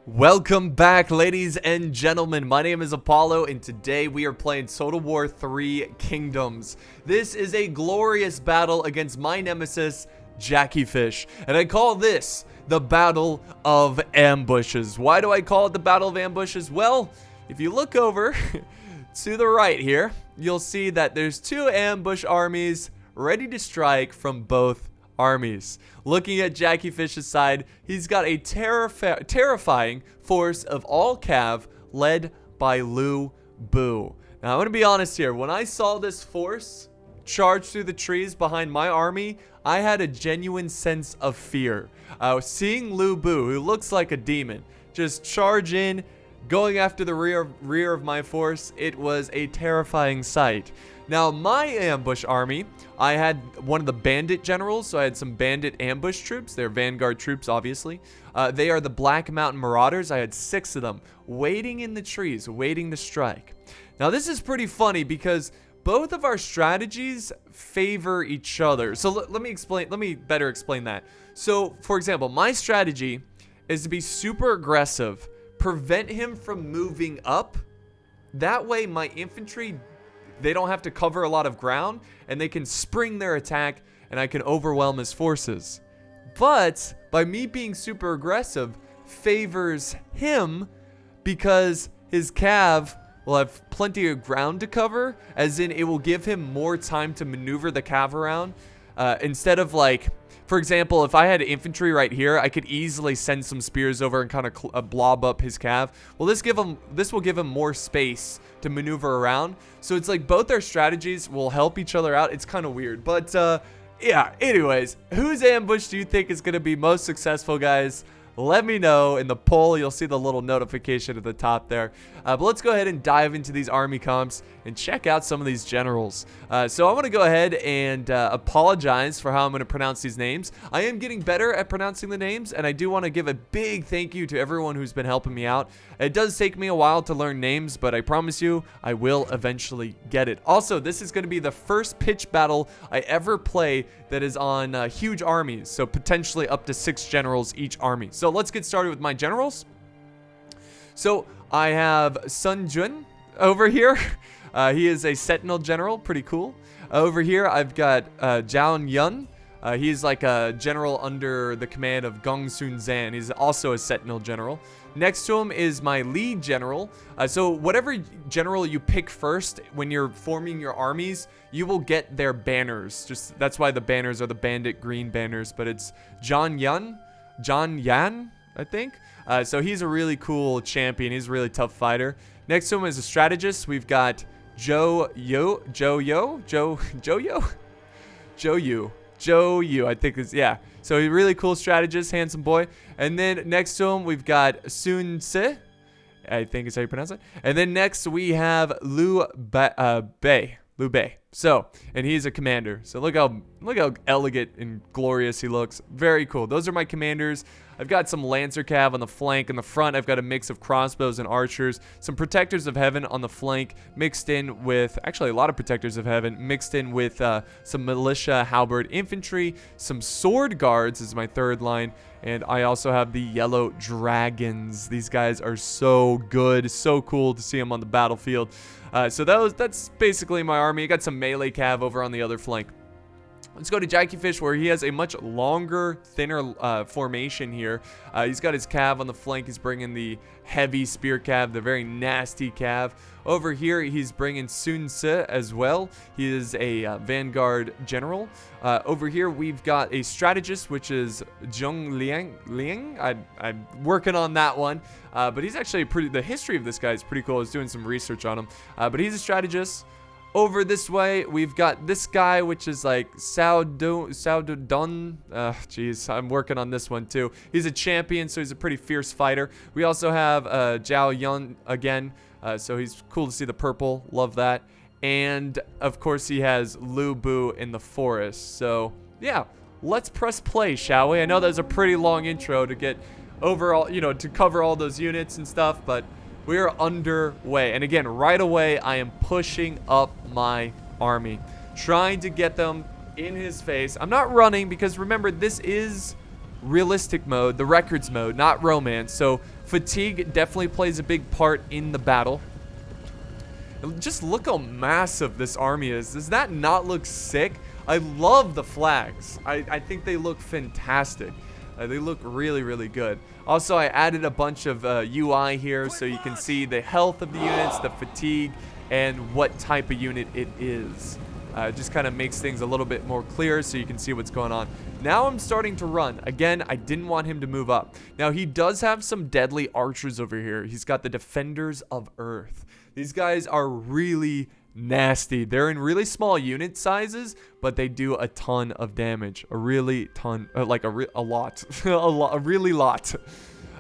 Welcome back, ladies and gentlemen. My name is Apollo, and today we are playing Total War 3 Kingdoms. This is a glorious battle against my nemesis, Jackiefish, and I call this the Battle of Ambushes. Why do I call it the Battle of Ambushes? Well, if you look over to the right here, you'll see that there's two ambush armies ready to strike from both armies. Looking at Jackiefish's side, he's got a terrifying force of all cav led by Lubu. Now, I'm going to be honest here. When I saw this force charge through the trees behind my army, I had a genuine sense of fear. Seeing Lubu, who looks like a demon, just charge in, going after the rear of my force, it was a terrifying sight. Now, my ambush army, I had one of the bandit generals, so I had some bandit ambush troops. They're vanguard troops, obviously. They are the Black Mountain Marauders. I had 6 of them waiting in the trees, waiting to strike. Now, this is pretty funny because both of our strategies favor each other. So let me better explain that. So, for example, my strategy is to be super aggressive, prevent him from moving up. That way, my infantry, they don't have to cover a lot of ground, and they can spring their attack, and I can overwhelm his forces. But by me being super aggressive favors him because his cav will have plenty of ground to cover, as in it will give him more time to maneuver the cav around. Instead of, like, for example, if I had infantry right here, I could easily send some spears over and kind of blob up his cav. Well, this will give him more space to maneuver around. So it's like both our strategies will help each other out. It's kind of weird. But yeah, anyways, whose ambush do you think is going to be most successful, guys? Let me know in the poll. You'll see the little notification at the top there. But let's go ahead and dive into these army comps and check out some of these generals. So I want to go ahead and apologize for how I'm going to pronounce these names. I am getting better at pronouncing the names, and I do want to give a big thank you to everyone who's been helping me out. It does take me a while to learn names, but I promise you I will eventually get it. Also, this is going to be the first pitch battle I ever play that is on huge armies, so potentially up to 6 generals each army. So let's get started with my generals. So I have Sun Jun over here. He is a Sentinel general, pretty cool. Over here I've got Zhao Yun. He's like a general under the command of Gong Sun Zan. He's also a Sentinel general. Next to him is my lead general. So whatever general you pick first when you're forming your armies, you will get their banners. Just that's why the banners are the bandit green banners. But it's John Yan, I think. So he's a really cool champion. He's a really tough fighter. Next to him is a strategist. We've got Joe Yu, I think is, yeah. So he's a really cool strategist, handsome boy. And then next to him, we've got Sun Se, I think is how you pronounce it. And then next we have Liu Bei. So, and he's a commander. So look how elegant and glorious he looks. Very cool. Those are my commanders. I've got some Lancer Cav on the flank. In the front, I've got a mix of crossbows and archers. Some Protectors of Heaven on the flank, mixed in with, actually a lot of Protectors of Heaven, mixed in with some Militia Halberd Infantry. Some Sword Guards is my third line. And I also have the Yellow Dragons. These guys are so good. So cool to see them on the battlefield. So that's basically my army. I got some melee cav over on the other flank. Let's go to Jackiefish, where he has a much longer, thinner formation here. He's got his cav on the flank. He's bringing the heavy spear cav, the very nasty cav. Over here, he's bringing Sun Se as well. He is a vanguard general. Over here, we've got a strategist, which is Zhong Liang. I'm working on that one. But he's actually the history of this guy is pretty cool. I was doing some research on him. But he's a strategist. Over this way, we've got this guy, which is like Sao Dun. Jeez, I'm working on this one too. He's a champion, so he's a pretty fierce fighter. We also have Zhao Yun again, so he's cool to see the purple. Love that. And of course, he has Lubu in the forest. So yeah, let's press play, shall we? I know that was a pretty long intro to get overall, to cover all those units and stuff, but we are underway. And again, right away, I am pushing up my army, trying to get them in his face. I'm not running because remember, this is realistic mode, the records mode, not romance. So Fatigue definitely plays a big part in the battle. Just look how massive this army is. Does that not look sick? I love the flags. I think they look fantastic. They look really, really good. Also, I added a bunch of UI here so you can see the health of the units, the fatigue, and what type of unit it is. It just kind of makes things a little bit more clear so you can see what's going on. Now I'm starting to run. Again, I didn't want him to move up. Now, he does have some deadly archers over here. He's got the Defenders of Earth. These guys are really nasty. They're in really small unit sizes, but they do a ton of damage. A really ton, like a lot. A really lot.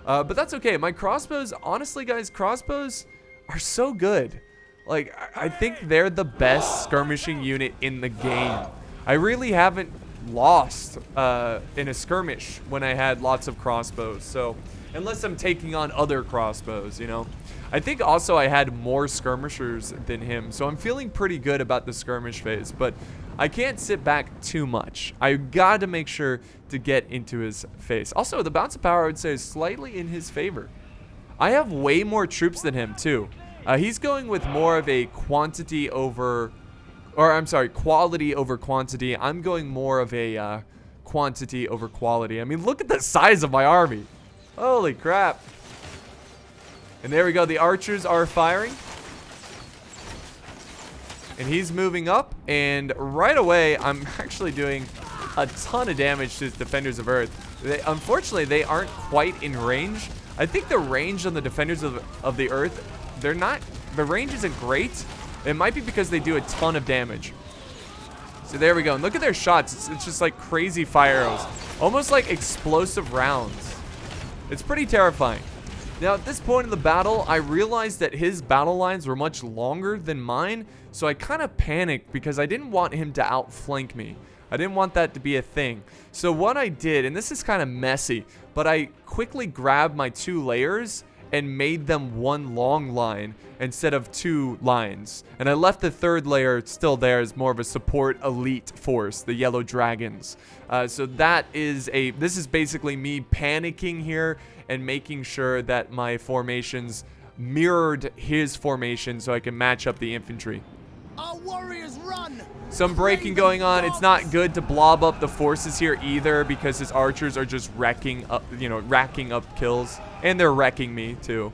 But that's okay. My crossbows, honestly, guys, crossbows are so good. Like, I think they're the best skirmishing unit in the game. I really haven't lost in a skirmish when I had lots of crossbows. So, unless I'm taking on other crossbows, you know. I think also I had more skirmishers than him. So, I'm feeling pretty good about the skirmish phase. But I can't sit back too much. I got to make sure to get into his face. Also, the bounce of power, I would say, is slightly in his favor. I have way more troops than him, too. He's going with more of a quality over quantity. I'm going more of a quantity over quality. I mean, look at the size of my army. Holy crap. And there we go. The archers are firing. And he's moving up. And right away, I'm actually doing a ton of damage to his Defenders of Earth. Unfortunately, they aren't quite in range. I think the range on the Defenders of the Earth, the range isn't great. It might be because they do a ton of damage. So there we go. And look at their shots. It's just like crazy fire arrows. Almost like explosive rounds. It's pretty terrifying. Now, at this point in the battle, I realized that his battle lines were much longer than mine. So I kind of panicked because I didn't want him to outflank me. I didn't want that to be a thing. So what I did, and this is kind of messy, but I quickly grabbed my 2 layers and made them one long line instead of 2 lines. And I left the 3rd layer still there as more of a support elite force, the Yellow Dragons. So this is basically me panicking here and making sure that my formations mirrored his formation so I can match up the infantry. Our warriors run. Some breaking going on. It's not good to blob up the forces here either because his archers are just racking up kills. And they're wrecking me too.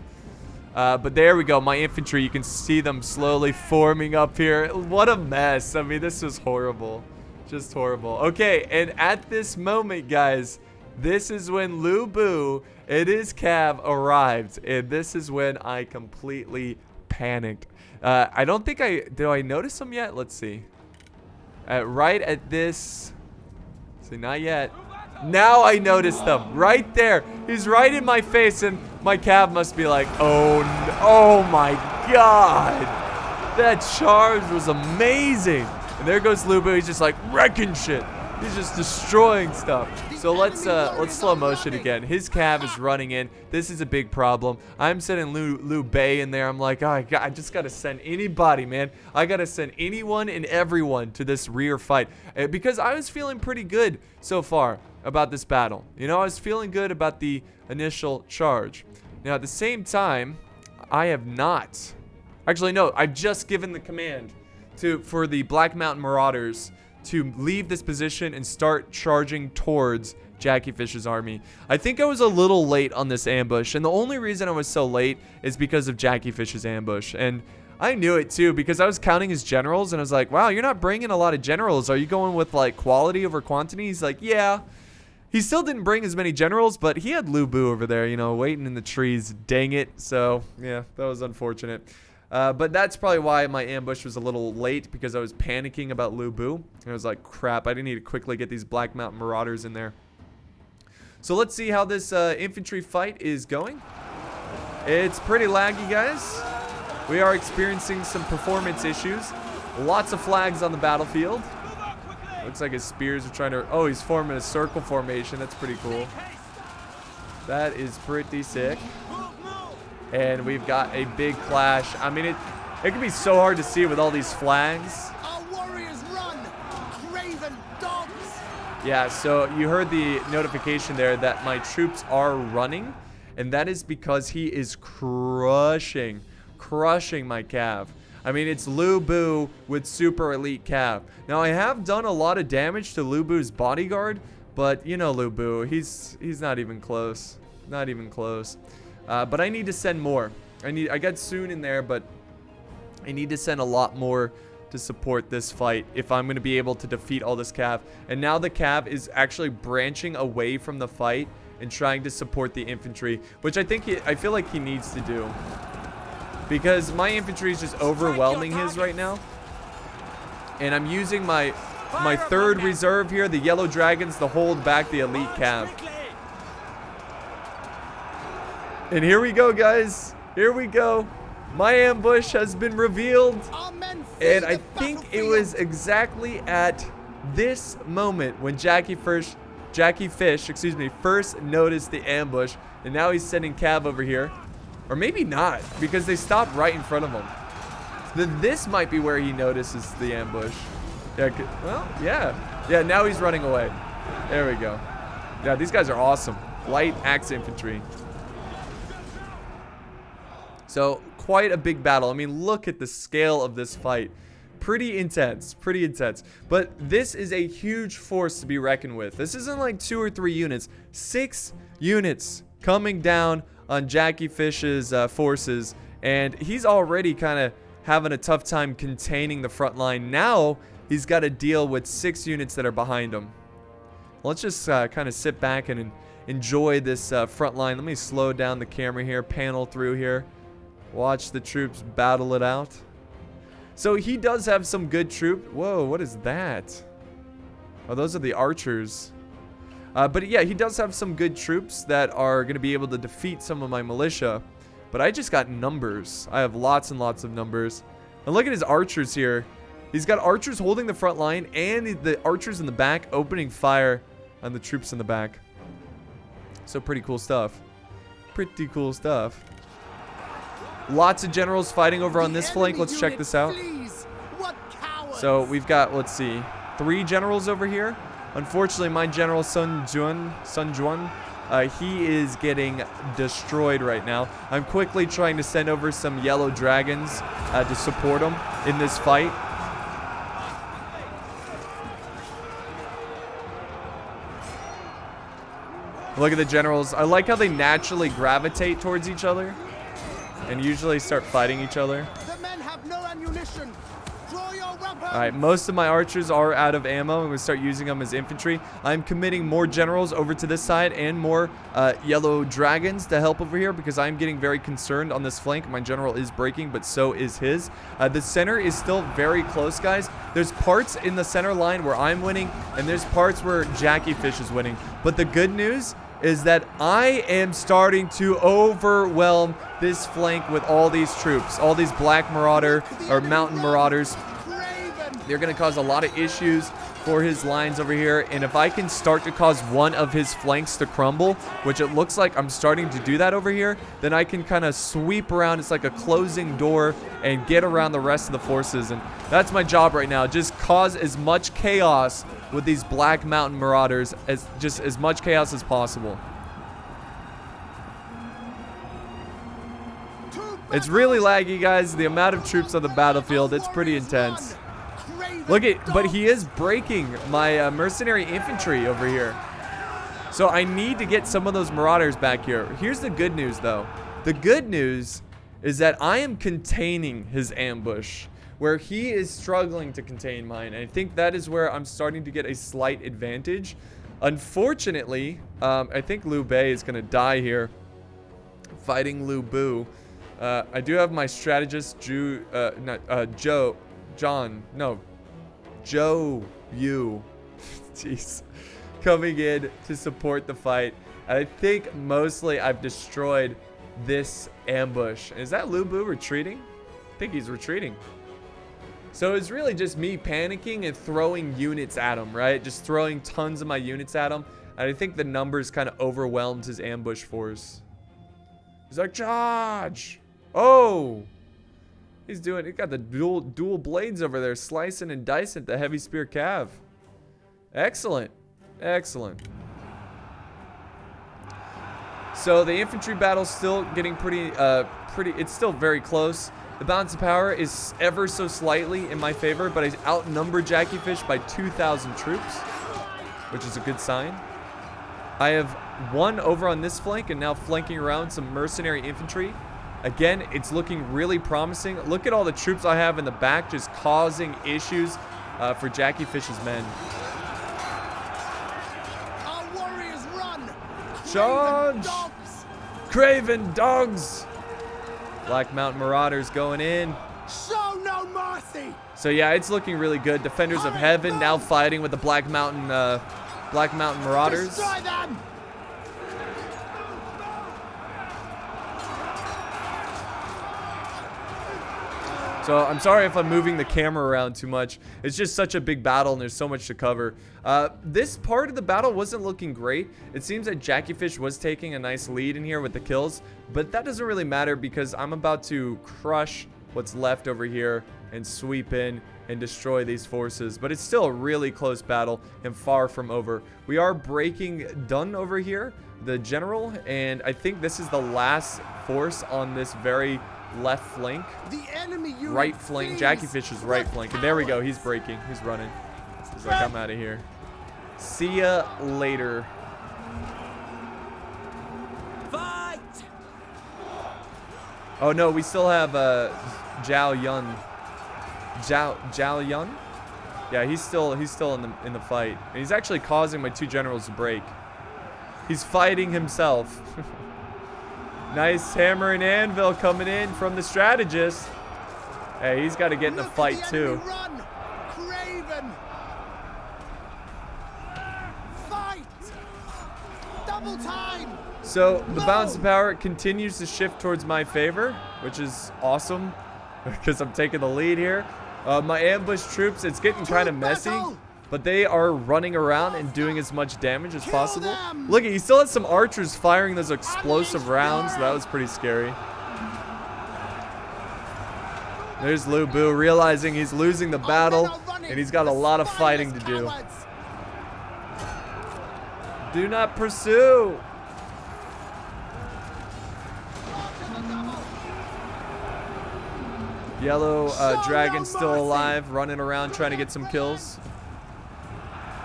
But there we go. My infantry, you can see them slowly forming up here. What a mess. I mean, this is horrible. Just horrible. Okay, and at this moment, guys, this is when Lubu and his cav arrived. And this is when I completely panicked. I don't think did I notice him yet? Let's see. Right at this. See, not yet. Now I noticed them right there. He's right in my face, and my cav must be like, oh my god, that charge was amazing. And there goes Lubu. He's just like wrecking shit. He's just destroying stuff. So let's slow motion again. His cav is running in. This is a big problem. I'm sending Lubu in there. I'm like, oh, I just gotta send anybody, man. I gotta send anyone and everyone to this rear fight because I was feeling pretty good so far about this battle. You know, I was feeling good about the initial charge. Now at the same time, I have not. Actually, no. I've just given the command for the Black Mountain Marauders to leave this position and start charging towards Jackiefish's army. I think I was a little late on this ambush, and the only reason I was so late is because of Jackiefish's ambush. And I knew it too because I was counting his generals, and I was like, wow, you're not bringing a lot of generals. Are you going with like quality over quantity? He's like, yeah. He still didn't bring as many generals, but he had Lubu over there, you know, waiting in the trees. Dang it. So, yeah, that was unfortunate. But that's probably why my ambush was a little late, because I was panicking about Lubu. And I was like, crap, I need to quickly get these Black Mountain Marauders in there. So let's see how this infantry fight is going. It's pretty laggy, guys. We are experiencing some performance issues. Lots of flags on the battlefield. Looks like his spears are trying to... Oh, he's forming a circle formation. That's pretty cool. That is pretty sick. And we've got a big clash. I mean, it can be so hard to see with all these flags. Our warriors run, craven dogs. Yeah, so you heard the notification there that my troops are running. and that is because he is crushing my cav. I mean, it's Lubu with super elite cav. Now, I have done a lot of damage to Lubu's bodyguard, but you know Lubu, he's not even close. Not even close. But I need to send more. I got Soon in there, but I need to send a lot more to support this fight if I'm going to be able to defeat all this cav. And now the cav is actually branching away from the fight and trying to support the infantry, which I feel like he needs to do. Because my infantry is just overwhelming his right now. And I'm using my third reserve here, the yellow dragons, to hold back the elite cav. And here we go, guys. Here we go. My ambush has been revealed. And I think it was exactly at this moment when Jackiefish, excuse me, first noticed the ambush. And now he's sending cav over here. Or maybe not, because they stopped right in front of him. Then this might be where he notices the ambush. Yeah, well, yeah. Yeah, now he's running away. There we go. Yeah, these guys are awesome. Light axe infantry. So, quite a big battle. I mean, look at the scale of this fight. Pretty intense, pretty intense. But this is a huge force to be reckoned with. This isn't like 2 or 3 units. 6 units coming down on Jackiefish's forces, and he's already kind of having a tough time containing the front line. Now he's got to deal with 6 units that are behind him. Let's just kind of sit back and enjoy this front line. Let me slow down the camera here, panel through here, watch the troops battle it out. So he does have some good troop. Whoa, what is that? Oh, those are the archers. But yeah, he does have some good troops that are going to be able to defeat some of my militia. But I just got numbers. I have lots and lots of numbers. And look at his archers here. He's got archers holding the front line and the archers in the back opening fire on the troops in the back. So pretty cool stuff. Pretty cool stuff. Lots of generals fighting over on this flank. Let's check this out. So we've got, let's see, 3 generals over here. Unfortunately, my general Sun Juan, he is getting destroyed right now. I'm quickly trying to send over some yellow dragons to support him in this fight. Look at the generals. I like how they naturally gravitate towards each other and usually start fighting each other. The men have no ammunition. Draw your weapons. Alright, most of my archers are out of ammo. I'm going to start using them as infantry. I'm committing more generals over to this side and more yellow dragons to help over here because I'm getting very concerned on this flank. My general is breaking, but so is his. The center is still very close, guys. There's parts in the center line where I'm winning, and there's parts where Jackiefish is winning. But the good news is that I am starting to overwhelm this flank with all these troops, all these black marauder or mountain marauders. They're going to cause a lot of issues for his lines over here, and if I can start to cause one of his flanks to crumble, which it looks like I'm starting to do that over here, then I can kind of sweep around. It's like a closing door and get around the rest of the forces, and that's my job right now. Just cause as much chaos with these black mountain marauders, as much chaos as possible. It's really laggy, guys. The amount of troops on the battlefield, it's pretty intense. Look at, but he is breaking my mercenary infantry over here. So I need to get some of those marauders back here. Here's the good news, though. The good news is that I am containing his ambush, where he is struggling to contain mine. And I think that is where I'm starting to get a slight advantage. Unfortunately, I think Lubu is going to die here, fighting Lubu. I do have my strategist, Joe Yu, jeez, coming in to support the fight. And I think mostly I've destroyed this ambush. Is that Lubu retreating? I think he's retreating. So it's really just me panicking and throwing units at him, right? Just throwing tons of my units at him. And I think the numbers kind of overwhelmed his ambush force. He's like, charge! Oh! He's got the dual blades over there, slicing and dicing the heavy spear cav. Excellent. Excellent. So the infantry battle's still getting pretty, it's still very close. The balance of power is ever so slightly in my favor, but I outnumber Jackiefish by 2,000 troops, which is a good sign. I have one over on this flank and now flanking around some mercenary infantry. Again, it's looking really promising. Look at all the troops I have in the back just causing issues for Jackiefish's men. Our warriors run. Charge! Dogs. Craven dogs! Black Mountain Marauders going in. Show no mercy. So yeah, it's looking really good. Defenders of Heaven now fighting with the Black Mountain Marauders. Destroy them. So I'm sorry if I'm moving the camera around too much. It's just such a big battle and there's so much to cover. This part of the battle wasn't looking great. It seems that Jackiefish was taking a nice lead in here with the kills, but that doesn't really matter because I'm about to crush what's left over here and sweep in and destroy these forces. But it's still a really close battle and far from over. We are breaking Dunn over here, the general, and I think this is the last force on this very left flank. The enemy Right flank. Jackiefish's right flank. And there we go. He's breaking. He's running. He's like, I'm out of here. See ya later. Fight. Oh no, we still have Zhao Yun. Zhao Yun? Yeah, he's still in the fight. And he's actually causing my two generals to break. He's fighting himself. Nice hammer and anvil coming in from the strategist. Hey, he's got to get in the fight too. Run. Craven. Fight. Double time. So the balance of power continues to shift towards my favor, which is awesome because I'm taking the lead here. My ambush troops, it's getting kind of messy, but they are running around and doing as much damage as possible. Look, he still has some archers firing those explosive rounds. That was pretty scary. There's Lubu realizing he's losing the battle, and he's got a lot of fighting to do. Do not pursue. Yellow dragon still alive, running around trying to get some kills.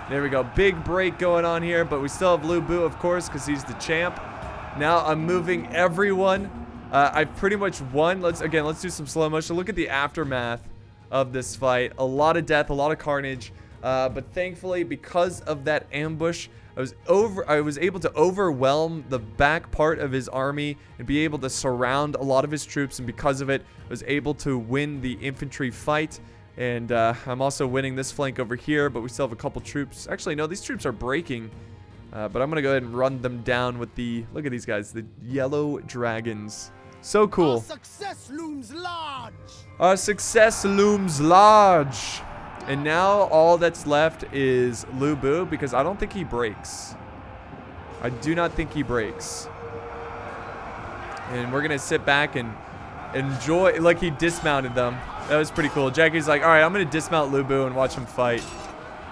There we go. Big break going on here, but we still have Lubu, of course, because he's the champ. Now I'm moving everyone. I've pretty much won. Let's do some slow motion. Look at the aftermath of this fight. A lot of death, a lot of carnage. But thankfully, because of that ambush, I was able to overwhelm the back part of his army and be able to surround a lot of his troops. And because of it, I was able to win the infantry fight. And I'm also winning this flank over here, but we still have a couple troops. Actually, no, these troops are breaking. But I'm going to go ahead and run them down with the, look at these guys, the yellow dragons. So cool. Our success looms large. Our success looms large. And now all that's left is Lubu, because I don't think he breaks. I do not think he breaks. And we're going to sit back and enjoy, like he dismounted them. That was pretty cool. Jackie's like, all right, I'm going to dismount Lubu and watch him fight.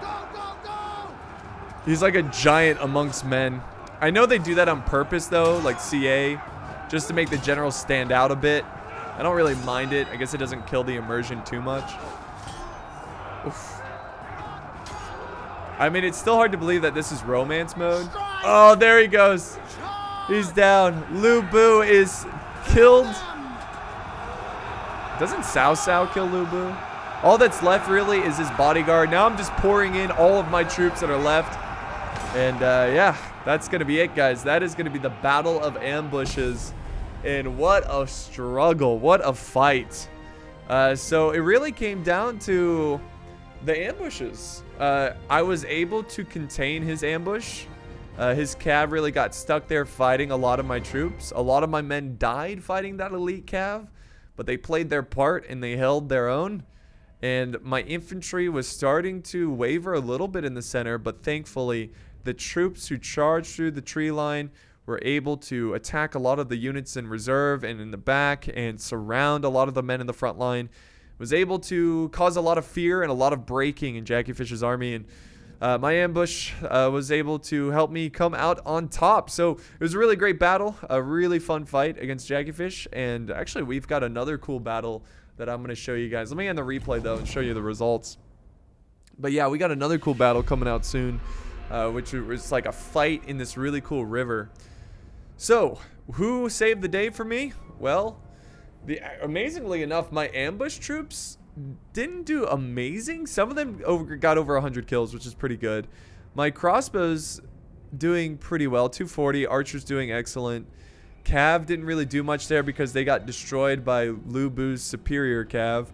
Go, go, go. He's like a giant amongst men. I know they do that on purpose, though, like CA, just to make the generals stand out a bit. I don't really mind it. I guess it doesn't kill the immersion too much. Oof. I mean, it's still hard to believe that this is romance mode. Oh, there he goes. He's down. Lubu is killed. Doesn't Cao Cao kill Lubu? All that's left really is his bodyguard. Now I'm just pouring in all of my troops that are left. And yeah, that's going to be it, guys. That is going to be the Battle of Ambushes. And what a struggle. What a fight. So it really came down to the ambushes. I was able to contain his ambush. His cav really got stuck there fighting a lot of my troops. A lot of my men died fighting that elite cav, but they played their part and they held their own. And my infantry was starting to waver a little bit in the center, but thankfully the troops who charged through the tree line were able to attack a lot of the units in reserve and in the back and surround a lot of the men in the front line. Was able to cause a lot of fear and a lot of breaking in Jackiefish's army. And my ambush was able to help me come out on top. So it was a really great battle, a really fun fight against Jackiefish. And actually, we've got another cool battle that I'm going to show you guys. Let me end the replay, though, and show you the results. But yeah, we got another cool battle coming out soon, which was like a fight in this really cool river. So, who saved the day for me? Well, amazingly enough, my ambush troops didn't do amazing. Some of them got over 100 kills, which is pretty good. My crossbows doing pretty well, 240. Archers doing excellent. Cav didn't really do much there because they got destroyed by Lubu's superior Cav.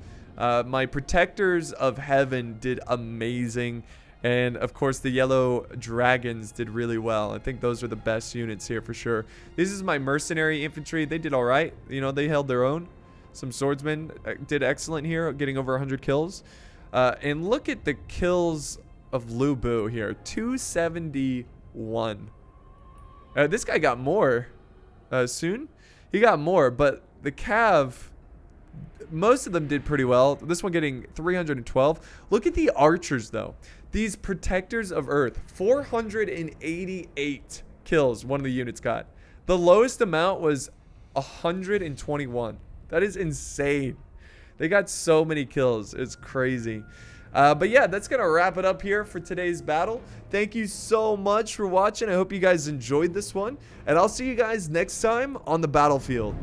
My protectors of heaven did amazing. And of course the yellow dragons did really well. I think those are the best units here for sure. This is my mercenary infantry. They did all right. You know, they held their own. Some swordsmen did excellent here, getting over 100 kills. And look at the kills of Lubu here, 271. This guy got more soon. He got more, but the Cav, most of them did pretty well. This one getting 312. Look at the archers, though. These protectors of Earth, 488 kills one of the units got. The lowest amount was 121. That is insane. They got so many kills. It's crazy. But yeah, that's going to wrap it up here for today's battle. Thank you so much for watching. I hope you guys enjoyed this one. And I'll see you guys next time on the battlefield.